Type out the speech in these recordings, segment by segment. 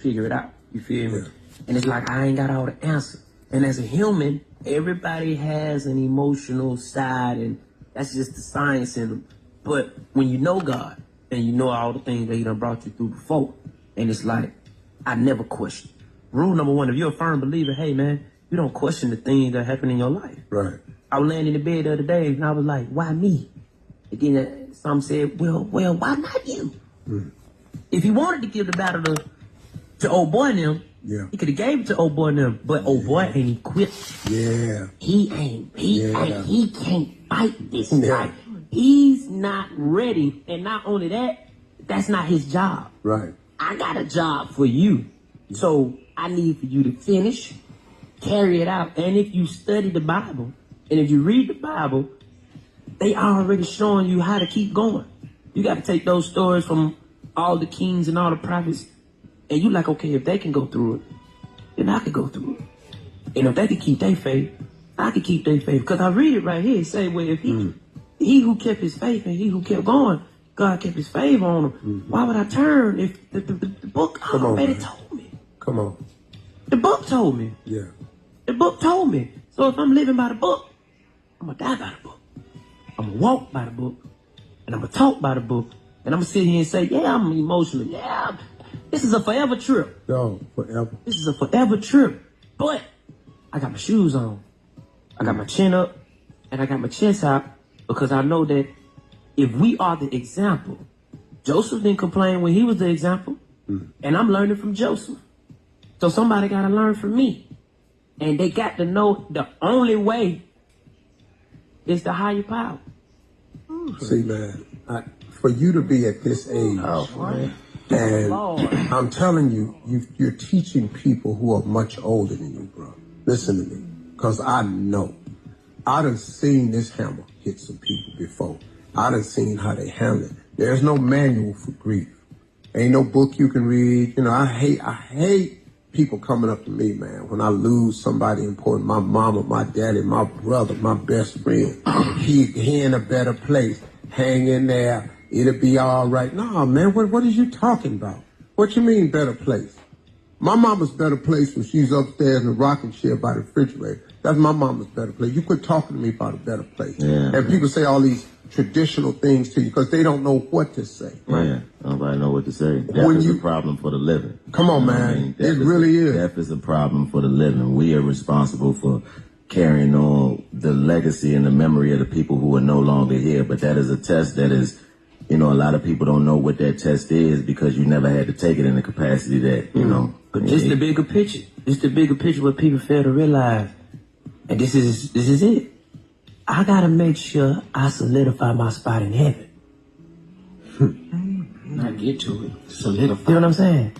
figure it out. You feel me? And it's like I ain't got all the answers. And as a human, everybody has an emotional side, and that's just the science in them. But when you know God, and you know all the things that he done brought you through before, and it's like, I never question. Rule number one, if you're a firm believer, hey man, you don't question the things that happen in your life. Right. I was laying in the bed the other day, and I was like, why me? And then some said, well, why not you? If he wanted to give the battle to old boy and them, he could have gave it to old boy and them, but old boy ain't equipped. He can't fight this fight. He's not ready, and not only that, that's not his job. Right. I got a job for you, so I need for you to finish, carry it out. And if you study the Bible, and if you read the Bible, they already showing you how to keep going. You got to take those stories from all the kings and all the prophets, and you like, okay, if they can go through it, then I can go through it. And if they can keep their faith, I can keep their faith. Because I read it right here. It say, well, if he who kept his faith and he who kept going, God kept his favor on him. Why would I turn if the book already told me? Come on. The book told me. Yeah. The book told me. So if I'm living by the book, I'm going to die by the book. I'm going to walk by the book. And I'm going to talk by the book. And I'm going to sit here and say, yeah, I'm emotional. Yeah, this is a forever trip. No, forever. This is a forever trip. But I got my shoes on. I got my chin up. And I got my chest out. Because I know that if we are the example, Joseph didn't complain when he was the example. And I'm learning from Joseph. So somebody got to learn from me. And they got to know the only way is the higher power. See, man, for you to be at this age, and I'm telling you, you're teaching people who are much older than you, bro. Listen to me, because I know. I done seen this hammer hit some people before. I done seen how they handle it. There's no manual for grief. Ain't no book you can read. You know, I hate people coming up to me, man, when I lose somebody important, my mama, my daddy, my brother, my best friend. He in a better place. Hang in there. It'll be all right. No, man, what is you talking about? What you mean better place? My mama's better place when she's upstairs in the rocking chair by the refrigerator. That's my mama's better place. You quit talking to me about a better place. Yeah, and people say all these traditional things to you because they don't know what to say. Right? Yeah, nobody know what to say. Death is a problem for the living. Come on, man. I mean, it really is. Death is a problem for the living. We are responsible for carrying on the legacy and the memory of the people who are no longer here. But that is a test that is, you know, a lot of people don't know what that test is because you never had to take it in the capacity that, you know. But just the bigger picture. It's the bigger picture what people fail to realize. And this is it. I gotta make sure I solidify my spot in heaven. Not get to it. Solidify. You know what I'm saying?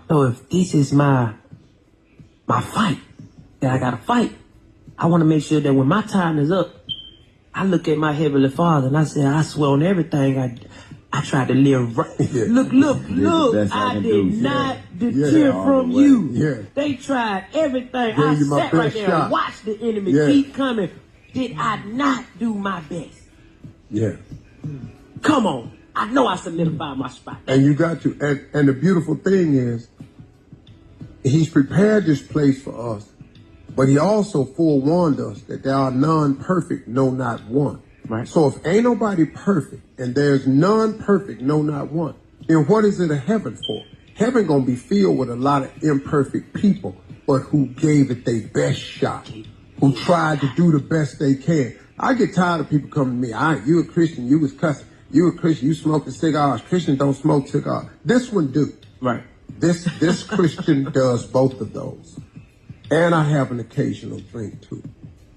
So if this is my fight that I gotta fight, I want to make sure that when my time is up, I look at my Heavenly Father and I say, I swear on everything I tried to live right. Yeah. Look, I did not deter from you. Yeah. They tried everything. I sat right there and watched the enemy keep coming. Did I not do my best? Yeah. Come on. I know I solidified my spot. And you got to. And the beautiful thing is, he's prepared this place for us, but he also forewarned us that there are none perfect, no, not one. Right. So if ain't nobody perfect, and there's none perfect, no, not one, then what is it a heaven for? Heaven gonna be filled with a lot of imperfect people, but who gave it their best shot, who tried to do the best they can. I get tired of people coming to me. You a Christian, you was cussing. You a Christian, you smoking cigars. Christians don't smoke cigars. This one do. Right. This Christian does both of those. And I have an occasional drink too.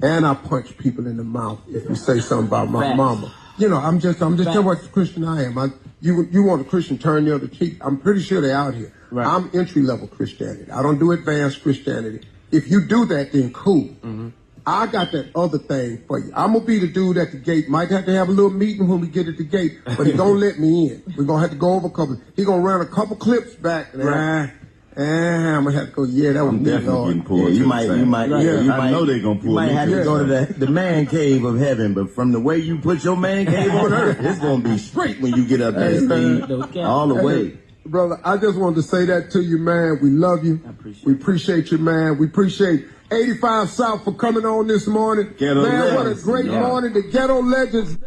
And I punch people in the mouth if you say something about my mama. You know, I'm just telling what Christian I am. You want a Christian turn the other cheek? I'm pretty sure they're out here. Right. I'm entry-level Christianity. I don't do advanced Christianity. If you do that, then cool. Mm-hmm. I got that other thing for you. I'm going to be the dude at the gate. Might have to have a little meeting when we get at the gate, but he going to let me in. We're going to have to go over a couple. He going to run a couple clips back. And I'm going to have to go, that was me, Lord. Yeah, you might, I know they're going to pull. You might have to go to the man cave of heaven, but from the way you put your man cave on earth, it's going to be straight when you get up there, Steve. All the way. Brother, I just wanted to say that to you, man. We love you. We appreciate you, man. We appreciate 85 South for coming on this morning. Ghetto Man, what a Legends. great morning. The Ghetto Legends.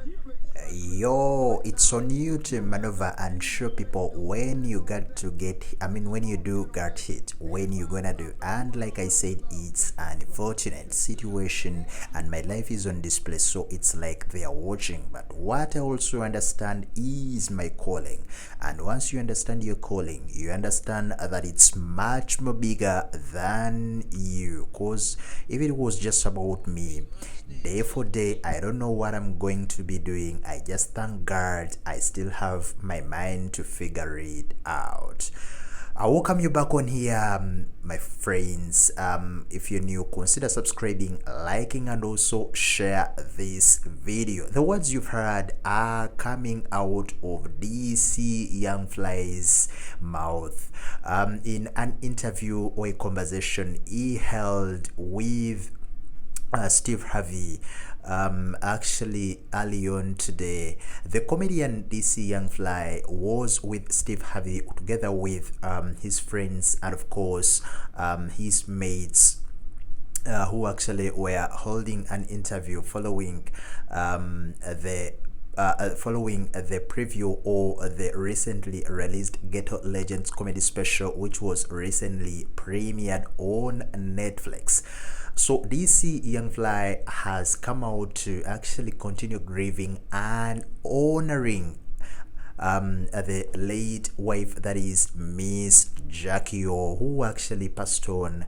Yo, it's on you to maneuver and show people when you when you do get hit, when you gonna do. And like I said, it's an unfortunate situation and my life is on display, so it's like they are watching. But what I also understand is my calling, and once you understand your calling, you understand that it's much more bigger than you. Cause if it was just about me, day for day, I don't know what I'm going to be doing. I just thank God I still have my mind to figure it out. I welcome you back on here, my friends. If you're new, consider subscribing, liking, and also share this video. The words you've heard are coming out of DC Young Fly's mouth in an interview or a conversation he held with Steve Harvey actually early on today. The comedian DC Young Fly was with Steve Harvey together with his friends and of course his mates who actually were holding an interview following the preview or the recently released Ghetto Legends comedy special, which was recently premiered on Netflix. So DC Young Fly has come out to actually continue grieving and honoring the late wife, that is Miss Jacky Oh, who actually passed on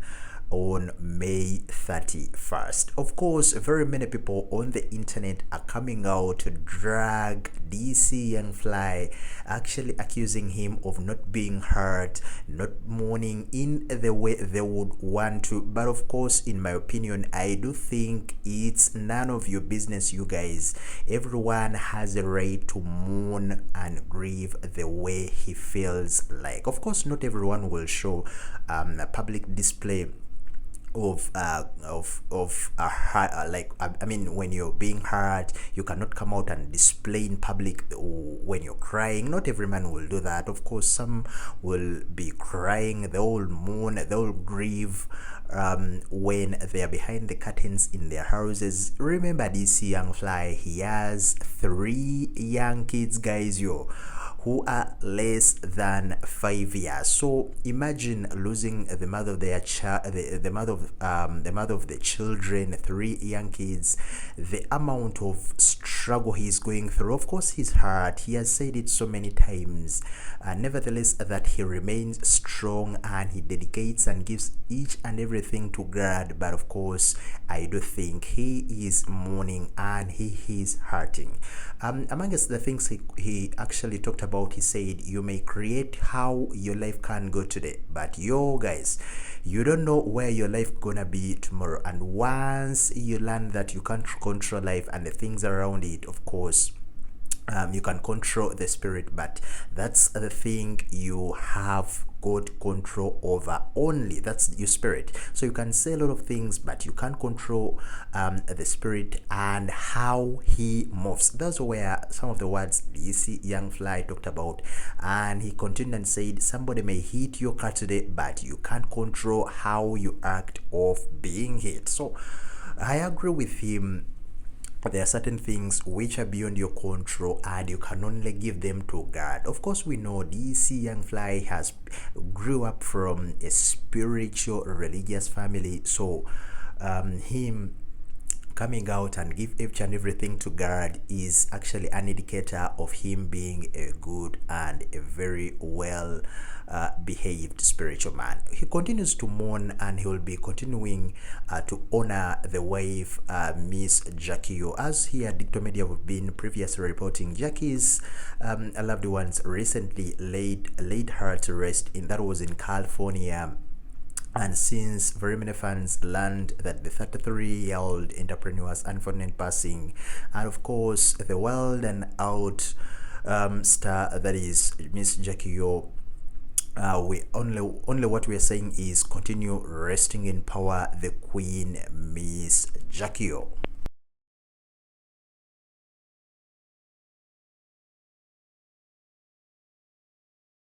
May 31st. Of course, very many people on the internet are coming out to drag DC Young Fly, actually accusing him of not being hurt, not mourning in the way they would want to. But of course, in my opinion, I do think it's none of your business, you guys. Everyone has a right to mourn and grieve the way he feels like. Of course, not everyone will show a public display of when you're being hurt. You cannot come out and display in public when you're crying. Not every man will do that. Of course, some will be crying, they will mourn, they will grieve when they are behind the curtains in their houses. Remember, this young fly, he has 3 young kids, guys, who are less than 5 years. So imagine losing the mother of their child, the mother of the children, 3 young kids, the amount of struggle he's going through. Of course, he's hurt. He has said it so many times. Nevertheless, that he remains strong and he dedicates and gives each and everything to God. But of course, I do think he is mourning and he is hurting. Amongst the things he actually talked about, he said, you may create how your life can go today, but guys, you don't know where your life gonna be tomorrow. And once you learn that you can't control life and the things around it, of course, you can control the spirit, but that's the thing you have got control over only. That's your spirit. So you can say a lot of things, but you can't control the spirit and how he moves. Those were some of the words DC Young Fly talked about, and he continued and said, somebody may hit your car today, but you can't control how you act of being hit. So I agree with him. There are certain things which are beyond your control and you can only give them to God. Of course, we know DC Young Fly has grew up from a spiritual religious family, so him coming out and give each and everything to God is actually an indicator of him being a good and a very well behaved spiritual man. He continues to mourn and he will be continuing to honor the wife, Miss Jacky Oh. As he had Dicto Media have been previously reporting, Jacky's loved ones recently laid her to rest, that was in California. And since very many fans learned that the 33-year-old entrepreneur was unfortunate passing, and of course the wild and out star, that is Miss Jacky Oh, we only what we are saying is continue resting in power, the Queen Miss Jacky Oh.